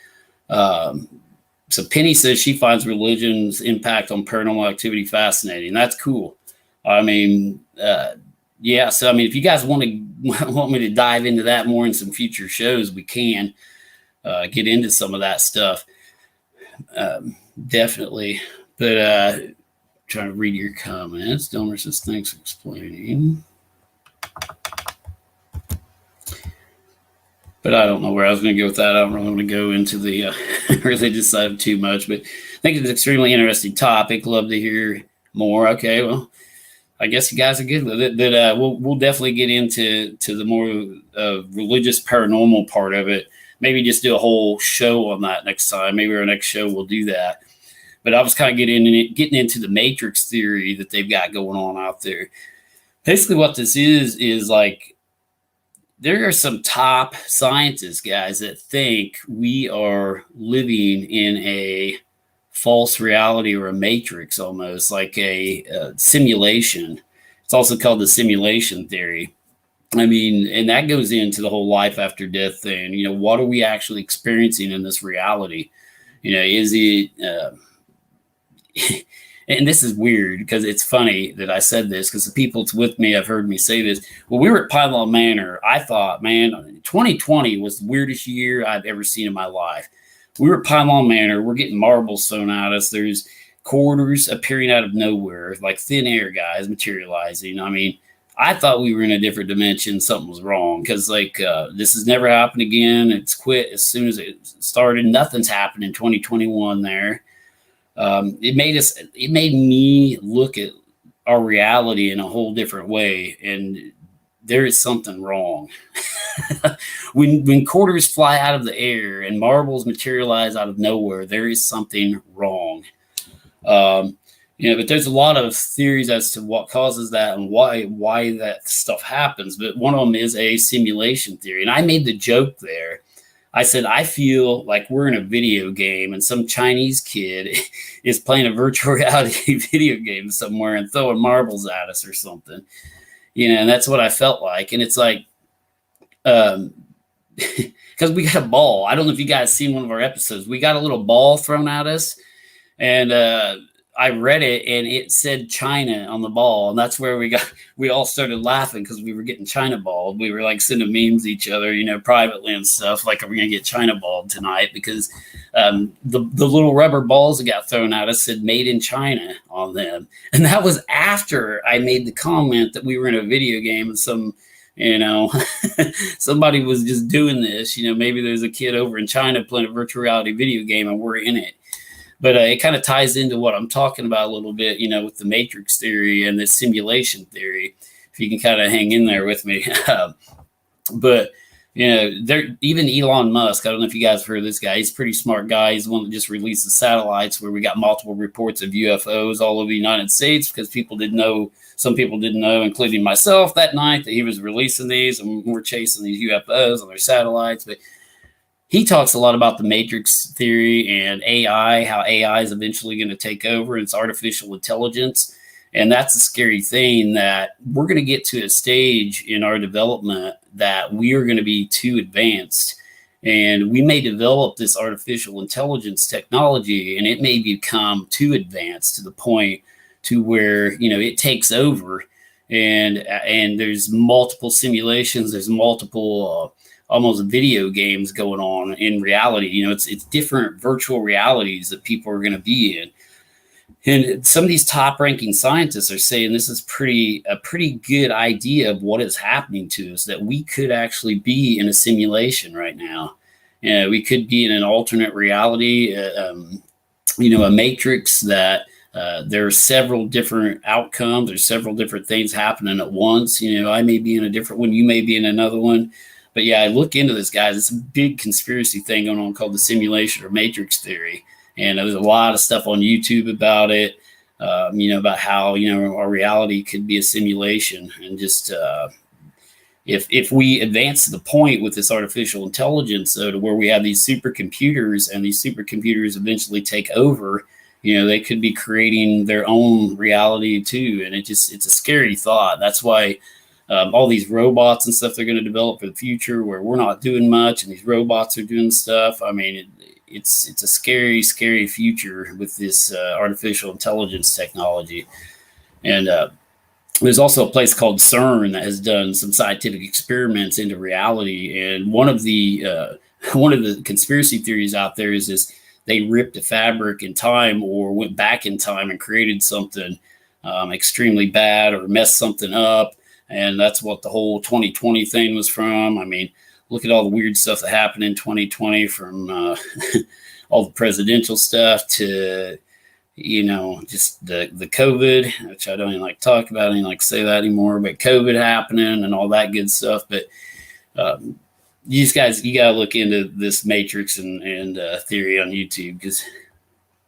So Penny says she finds religion's impact on paranormal activity fascinating. That's cool. I mean, yeah. So, I mean, if you guys want me to dive into that more in some future shows, we can get into some of that stuff. Definitely. But trying to read your comments. Delmer says, thanks for explaining. But I don't know where I was going to go with that. I don't really want to go into the religious side too much, but I think it's an extremely interesting topic. Love to hear more. Okay, well, I guess you guys are good with it, but we'll definitely get into the more religious paranormal part of it. Maybe just do a whole show on that next time. Maybe our next show we'll do that. But I was kind of getting into the Matrix theory that they've got going on out there. Basically, what this is like, there are some top scientists, guys, that think we are living in a false reality, or a matrix, almost like a simulation. It's also called the simulation theory. I mean, and that goes into the whole life after death thing. What are we actually experiencing in this reality? Is it and this is weird because it's funny that I said this, because the people with me have heard me say this. Well, we were at Pine Law Manor. I thought, man, 2020 was the weirdest year I've ever seen in my life. We were at Pine Law Manor. We're getting marbles thrown at us. There's corridors appearing out of nowhere, like thin air guys materializing. I mean, I thought we were in a different dimension. Something was wrong, because this has never happened again. It's quit as soon as it started. Nothing's happened in 2021 there. It made me look at our reality in a whole different way, and there is something wrong. When quarters fly out of the air and marbles materialize out of nowhere, there is something wrong. But there's a lot of theories as to what causes that and why that stuff happens. But one of them is a simulation theory, and I made the joke there. I said, I feel like we're in a video game and some Chinese kid is playing a virtual reality video game somewhere and throwing marbles at us or something, and that's what I felt like. And it's like, because we got a ball. I don't know if you guys seen one of our episodes. We got a little ball thrown at us, and I read it, and it said China on the ball, and that's where we all started laughing, because we were getting China balled. We were like sending memes to each other, privately and stuff, like, are we gonna get China balled tonight? Because the little rubber balls that got thrown at us said "Made in China" on them, and that was after I made the comment that we were in a video game and some. Somebody was just doing this. Maybe there's a kid over in China playing a virtual reality video game and we're in it. But it kind of ties into what I'm talking about a little bit, with the Matrix theory and the simulation theory, if you can kind of hang in there with me. But, even Elon Musk, I don't know if you guys have heard of this guy. He's a pretty smart guy. He's the one that just released the satellites where we got multiple reports of UFOs all over the United States, because some people didn't know, including myself, that night, that he was releasing these, and we're chasing these UFOs on their satellites. But he talks a lot about the matrix theory and AI, how AI is eventually going to take over. It's artificial intelligence. And that's a scary thing, that we're going to get to a stage in our development that we are going to be too advanced. And we may develop this artificial intelligence technology, and it may become too advanced to the point to where, it takes over. And there's multiple simulations, there's multiple almost video games going on in reality. It's different virtual realities that people are going to be in. And some of these top-ranking scientists are saying this is a pretty good idea of what is happening to us, that we could actually be in a simulation right now. We could be in an alternate reality, a matrix that there are several different outcomes. There's several different things happening at once. I may be in a different one. You may be in another one. But yeah, I look into this, guys. It's a big conspiracy thing going on called the simulation or matrix theory. And there's a lot of stuff on YouTube about it, about how, our reality could be a simulation. And just if we advance to the point with this artificial intelligence, to where we have these supercomputers, and these supercomputers eventually take over, they could be creating their own reality too. And it's a scary thought. That's why all these robots and stuff they're going to develop for the future, where we're not doing much and these robots are doing stuff. I mean, it's a scary, scary future with this artificial intelligence technology. And there's also a place called CERN that has done some scientific experiments into reality. And one of the conspiracy theories out there is this: they ripped a fabric in time, or went back in time and created something extremely bad, or messed something up. And that's what the whole 2020 thing was from. I mean, look at all the weird stuff that happened in 2020, from all the presidential stuff to, just the COVID, which I don't even like to talk about. I don't even like to say that anymore, but COVID happening and all that good stuff. But you got to look into this matrix and theory on YouTube, because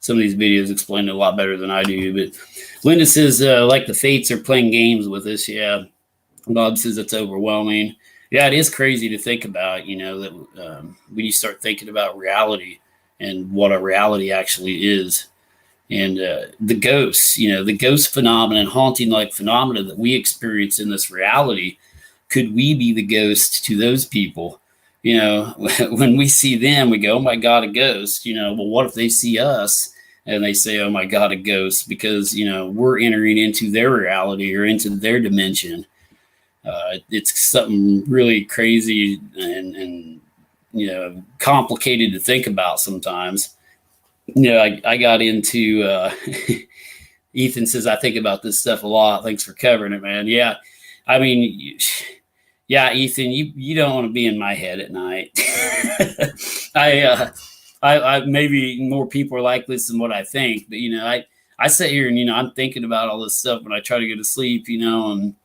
some of these videos explain it a lot better than I do. But Linda says, like the fates are playing games with us. Yeah. Bob says it's overwhelming. Yeah, it is crazy to think about, that when you start thinking about reality and what a reality actually is. And the ghosts, the ghost phenomenon, haunting-like phenomena that we experience in this reality, could we be the ghost to those people? When we see them, we go, oh my God, a ghost. Well, what if they see us and they say, oh my God, a ghost? Because, we're entering into their reality or into their dimension. It's something really crazy and complicated to think about sometimes. I got into Ethan says, I think about this stuff a lot. Thanks for covering it, man. Yeah. I mean, yeah, Ethan, you don't want to be in my head at night. I maybe more people are like this than what I think, but I sit here and I'm thinking about all this stuff when I try to go to sleep, and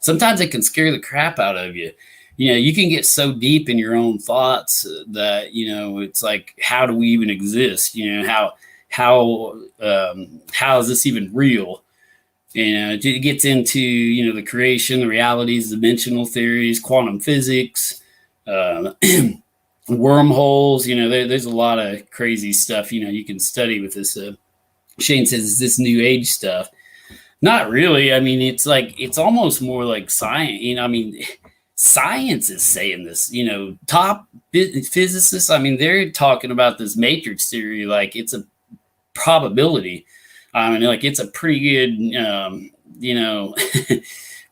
sometimes it can scare the crap out of you. You can get so deep in your own thoughts that, it's like, how do we even exist? How is this even real? And it gets into, the creation, the realities, dimensional theories, quantum physics, wormholes. There's a lot of crazy stuff, you can study with this. Shane says, is this new age stuff? Not really. I mean, it's almost more like science. Science is saying this, top physicists. They're talking about this matrix theory like it's a probability. It's a pretty good,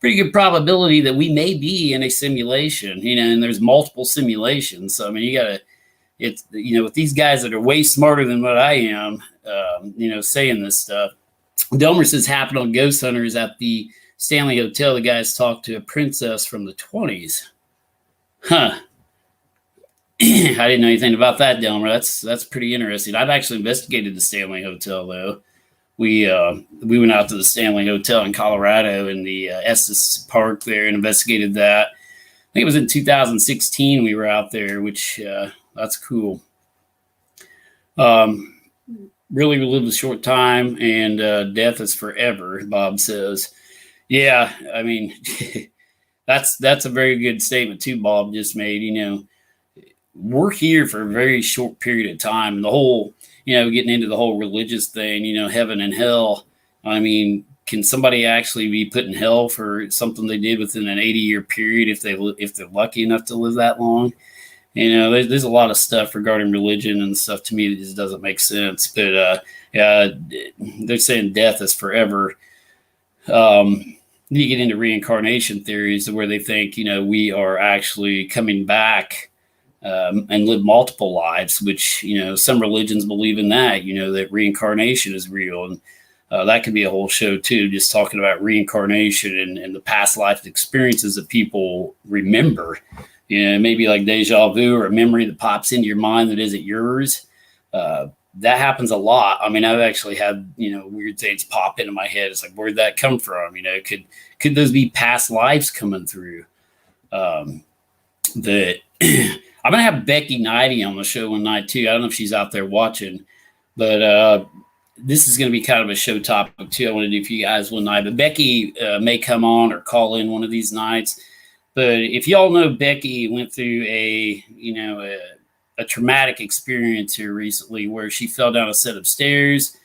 pretty good probability that we may be in a simulation, and there's multiple simulations. So, with these guys that are way smarter than what I am, saying this stuff. Delmer says, happened on Ghost Hunters at the Stanley Hotel. The guys talked to a princess from the 20s. Huh. I didn't know anything about that, Delmer. That's pretty interesting. I've actually investigated the Stanley Hotel, though. We went out to the Stanley Hotel in Colorado in the Estes Park there and investigated that. I think it was in 2016 we were out there, which that's cool. Really, we live a short time, and death is forever, Bob says. Yeah, that's a very good statement too, Bob just made. we're here for a very short period of time. And the whole, getting into the whole religious thing, heaven and hell. I mean, can somebody actually be put in hell for something they did within an 80-year period if they're lucky enough to live that long? There's a lot of stuff regarding religion and stuff to me that just doesn't make sense. But they're saying death is forever. You get into reincarnation theories where they think, we are actually coming back and live multiple lives, which, some religions believe in that, that reincarnation is real. And that could be a whole show too, just talking about reincarnation and the past life experiences that people remember. Maybe like deja vu or a memory that pops into your mind that isn't yours. That happens a lot. I mean, I've actually had, weird things pop into my head. It's like, where'd that come from? Could those be past lives coming through? That I'm going to have Becky Knighty on the show one night too. I don't know if she's out there watching, but this is going to be kind of a show topic too. I want to do for you guys one night, but Becky may come on or call in one of these nights. But if y'all know, Becky went through a traumatic experience here recently where she fell down a set of stairs.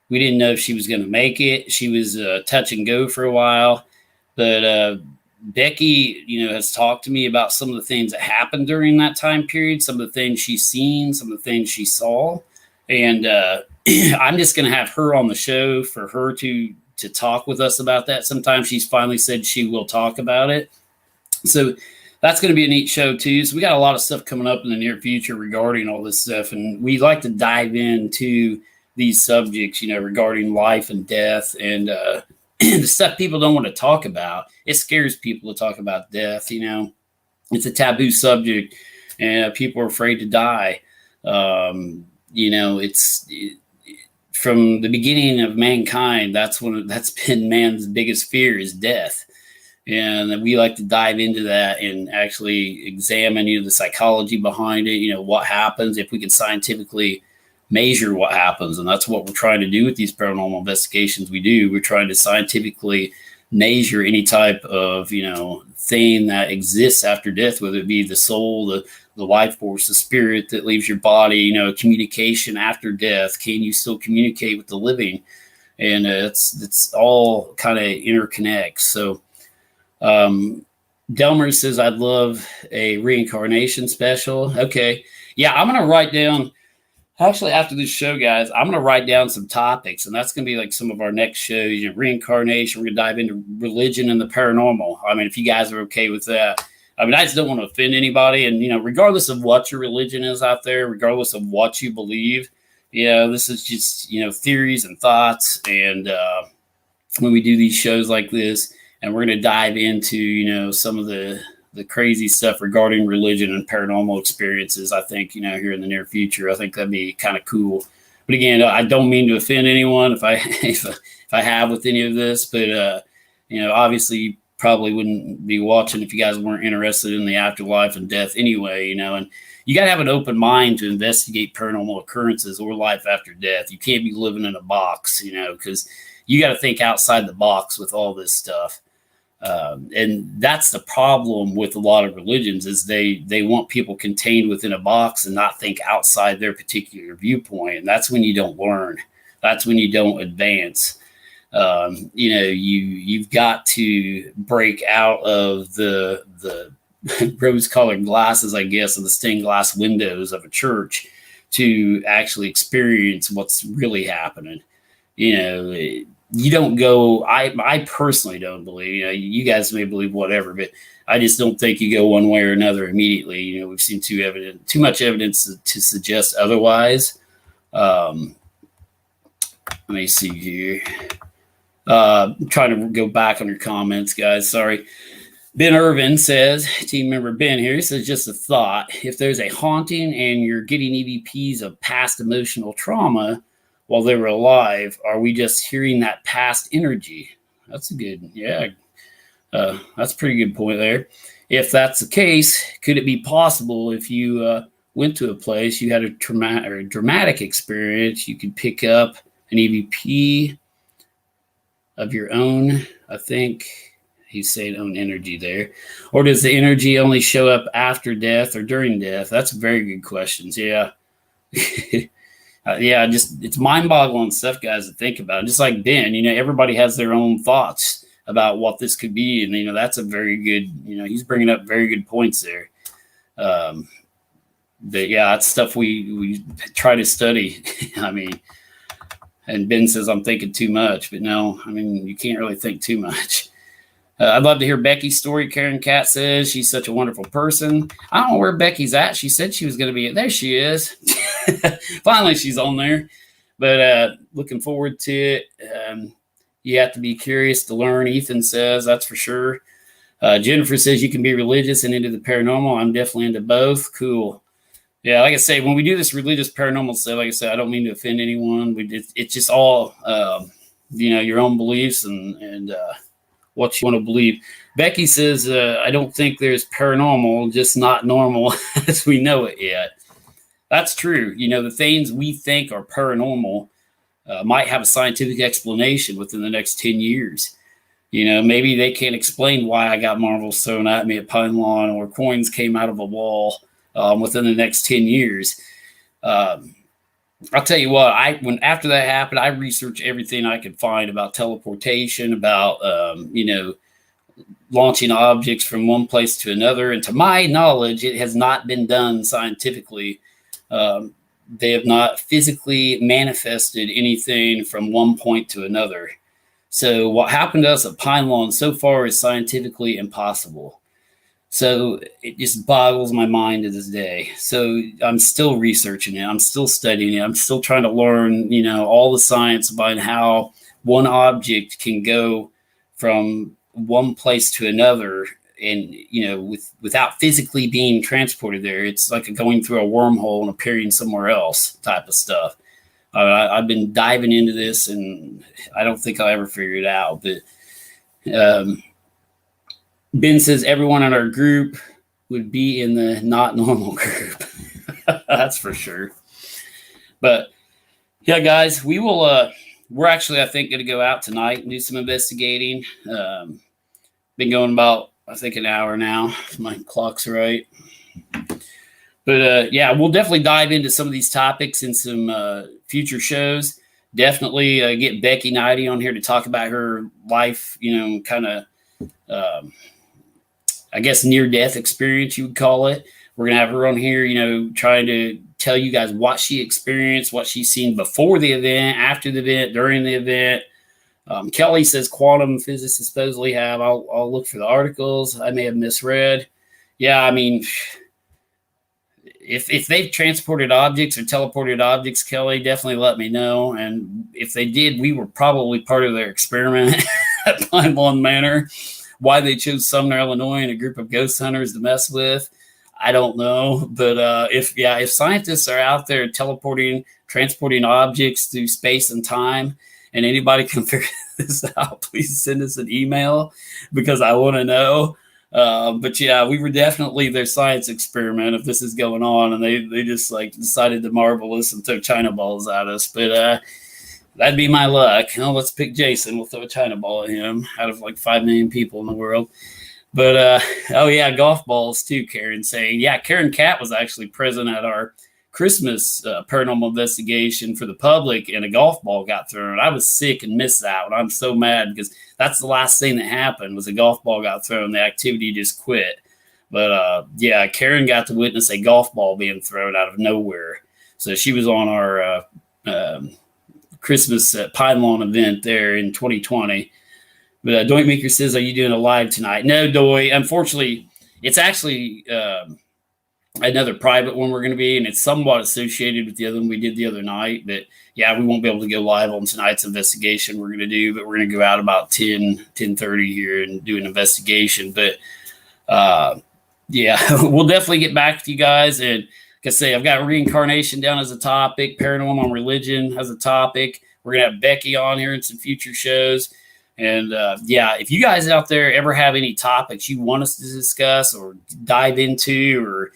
We didn't know if she was going to make it. She was touch and go for a while. But Becky, has talked to me about some of the things that happened during that time period, some of the things she's seen, some of the things she saw. And I'm just going to have her on the show for her to talk with us about that. Sometimes she's finally said she will talk about it. So that's going to be a neat show too. So we got a lot of stuff coming up in the near future regarding all this stuff. And we like to dive into these subjects, regarding life and death and the stuff people don't want to talk about. It scares people to talk about death. It's a taboo subject and people are afraid to die. It's from the beginning of mankind. That's been man's biggest fear is death. And we like to dive into that and actually examine, the psychology behind it, what happens if we can scientifically measure what happens. And that's what we're trying to do with these paranormal investigations we do. We're trying to scientifically measure any type of, thing that exists after death, whether it be the soul, the life force, the spirit that leaves your body, communication after death. Can you still communicate with the living? And it's all kind of interconnects. So, Delmer says, I'd love a reincarnation special. Okay. Yeah, I'm going to write down, actually after this show, guys, I'm going to write down some topics, and that's going to be like some of our next shows, reincarnation. We're going to dive into religion and the paranormal. I mean, if you guys are okay with that. I mean, I just don't want to offend anybody. And, regardless of what your religion is out there, regardless of what you believe, this is just, theories and thoughts. And when we do these shows like this, and we're going to dive into, some of the crazy stuff regarding religion and paranormal experiences, I think, here in the near future. I think that'd be kind of cool. But again, I don't mean to offend anyone if I have with any of this. But, obviously you probably wouldn't be watching if you guys weren't interested in the afterlife and death anyway, and you got to have an open mind to investigate paranormal occurrences or life after death. You can't be living in a box, because you got to think outside the box with all this stuff. And that's the problem with a lot of religions is they want people contained within a box and not think outside their particular viewpoint. And that's when you don't learn. That's when you don't advance. You've got to break out of the rose-colored glasses, I guess, of the stained glass windows of a church to actually experience what's really happening. You don't go, I personally don't believe, you guys may believe whatever, but I just don't think you go one way or another immediately. We've seen too much evidence to suggest otherwise. Let me see here. I'm trying to go back on your comments, guys. Sorry. Ben Irvin says, team member Ben here, says just a thought. If there's a haunting and you're getting EVPs of past emotional trauma while they were alive, are we just hearing that past energy? That's a good, that's a pretty good point there. If that's the case, could it be possible if you went to a place, you had a dramatic experience, you could pick up an EVP of your own? I think He's saying own energy there. Or does the energy only show up after death or during death? That's very good questions. Yeah. Yeah, it's mind-boggling stuff, guys, to think about. Just like Ben, everybody has their own thoughts about what this could be, and that's a very good. He's bringing up very good points there. But yeah, that's stuff we try to study. I mean, and Ben says I'm thinking too much, but no, I mean you can't really think too much. I'd love to hear Becky's story. Karen Cat says she's such a wonderful person. I don't know where Becky's at. She said she was going to be. There she is. Finally, she's on there. But looking forward to it. You have to be curious to learn. Ethan says that's for sure. Jennifer says you can be religious and into the paranormal. I'm definitely into both. Cool. Yeah, like I say, when we do this religious paranormal stuff, like I said, I don't mean to offend anyone. It's just all, your own beliefs and what you want to believe. Becky says, I don't think there's paranormal, just not normal as we know it yet. That's true. The things we think are paranormal might have a scientific explanation within the next 10 years. Maybe they can't explain why I got marbles thrown at me at Pine Lawn or coins came out of a wall within the next 10 years. I'll tell you what, after that happened, I researched everything I could find about teleportation, about, launching objects from one place to another. And to my knowledge, it has not been done scientifically. They have not physically manifested anything from one point to another. So what happened to us at Pine Lawn so far is scientifically impossible. So it just boggles my mind to this day. So I'm still researching it. I'm still studying it. I'm still trying to learn, all the science about how one object can go from one place to another and, without physically being transported there. It's like going through a wormhole and appearing somewhere else type of stuff. I've been diving into this and I don't think I'll ever figure it out. But Ben says everyone in our group would be in the not normal group. That's for sure. But yeah, guys, we're actually, I think, going to go out tonight and do some investigating. Been going about, I think, an hour now, if my clock's right. But yeah, we'll definitely dive into some of these topics in some future shows. Definitely get Becky Knighty on here to talk about her life, kind of, I guess, near-death experience, you would call it. We're going to have her on here, trying to tell you guys what she experienced, what she's seen before the event, after the event, during the event. Kelly says quantum physicists supposedly have. I'll look for the articles. I may have misread. Yeah, I mean, if they've transported objects or teleported objects, Kelly, definitely let me know. And if they did, we were probably part of their experiment at Pine Lawn Manor. Why they chose Sumner, Illinois, and a group of ghost hunters to mess with, I don't know. But if scientists are out there transporting objects through space and time, and anybody can figure this out, please send us an email because I want to know. But yeah, we were definitely their science experiment if this is going on, and they just decided to marvel us and throw China balls at us. But that'd be my luck. Let's pick Jason. We'll throw a China ball at him out of 5 million people in the world. But, oh, yeah, golf balls too, Karen saying. Yeah, Karen Cat was actually present at our Christmas paranormal investigation for the public, and a golf ball got thrown. I was sick and missed that one. I'm so mad because that's the last thing that happened was a golf ball got thrown. The activity just quit. But, yeah, Karen got to witness a golf ball being thrown out of nowhere. So she was on our Christmas Pine Lawn event there in 2020. But Doink Maker says, are you doing a live tonight? No, Doy. Unfortunately, it's actually another private one we're going to be, and it's somewhat associated with the other one we did the other night. But, yeah, we won't be able to go live on tonight's investigation we're going to do, but we're going to go out about 10:30 here and do an investigation. But, yeah, we'll definitely get back to you guys. And like I say, I've got reincarnation down as a topic, paranormal religion as a topic. We're going to have Becky on here in some future shows. And yeah, if you guys out there ever have any topics you want us to discuss or dive into or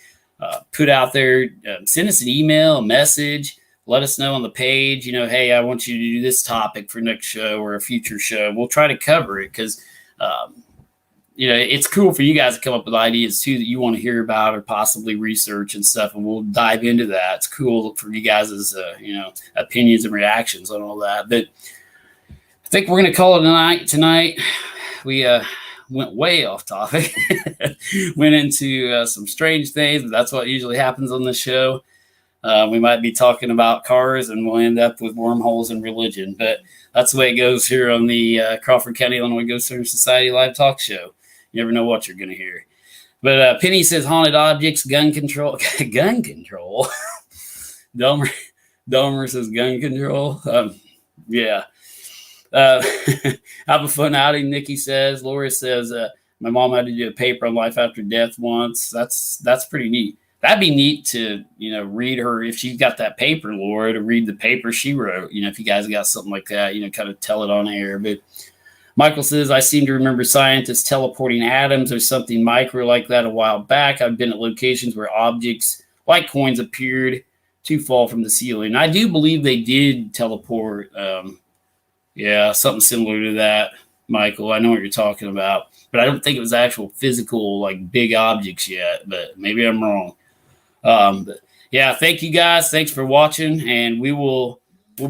put out there, send us an email, a message, let us know on the page, hey, I want you to do this topic for next show or a future show. We'll try to cover it because it's cool for you guys to come up with ideas too that you want to hear about or possibly research and stuff, and we'll dive into that. It's cool for you guys' opinions and reactions on all that. But I think we're going to call it a night tonight. We went way off topic, went into some strange things, but that's what usually happens on this show. We might be talking about cars, and we'll end up with wormholes and religion, but that's the way it goes here on the Crawford County, Illinois Ghost Hunter Society live talk show. You never know what you're going to hear. But Penny says haunted objects, gun control. Gun control? Domer says gun control. Yeah. Have a fun outing, Nikki says. Laura says, my mom had to do a paper on life after death once. That's pretty neat. That'd be neat to, read her, if she's got that paper, Laura, to read the paper she wrote, if you guys got something like that, kind of tell it on air. But Michael says, I seem to remember scientists teleporting atoms or something micro like that a while back. I've been at locations where objects like coins appeared to fall from the ceiling. I do believe they did teleport. Something similar to that, Michael. I know what you're talking about, but I don't think it was actual physical, like big objects yet, but maybe I'm wrong. But yeah, thank you guys. Thanks for watching, and we'll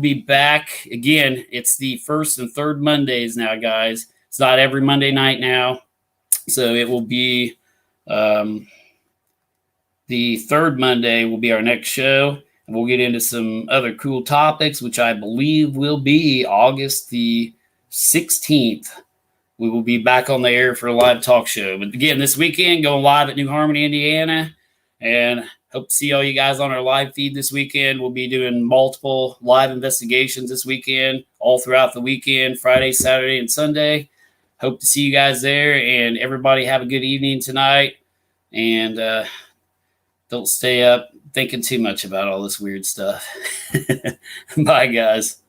be back again. It's the first and third Mondays now, guys. It's not every Monday night now, so it will be the third Monday will be our next show, and we'll get into some other cool topics, which I believe will be August the 16th. We will be back on the air for a live talk show. But again, this weekend, going live at New Harmony, Indiana, and hope to see all you guys on our live feed this weekend. We'll be doing multiple live investigations this weekend, all throughout the weekend, Friday, Saturday, and Sunday. Hope to see you guys there, and everybody have a good evening tonight. And don't stay up thinking too much about all this weird stuff. Bye, guys.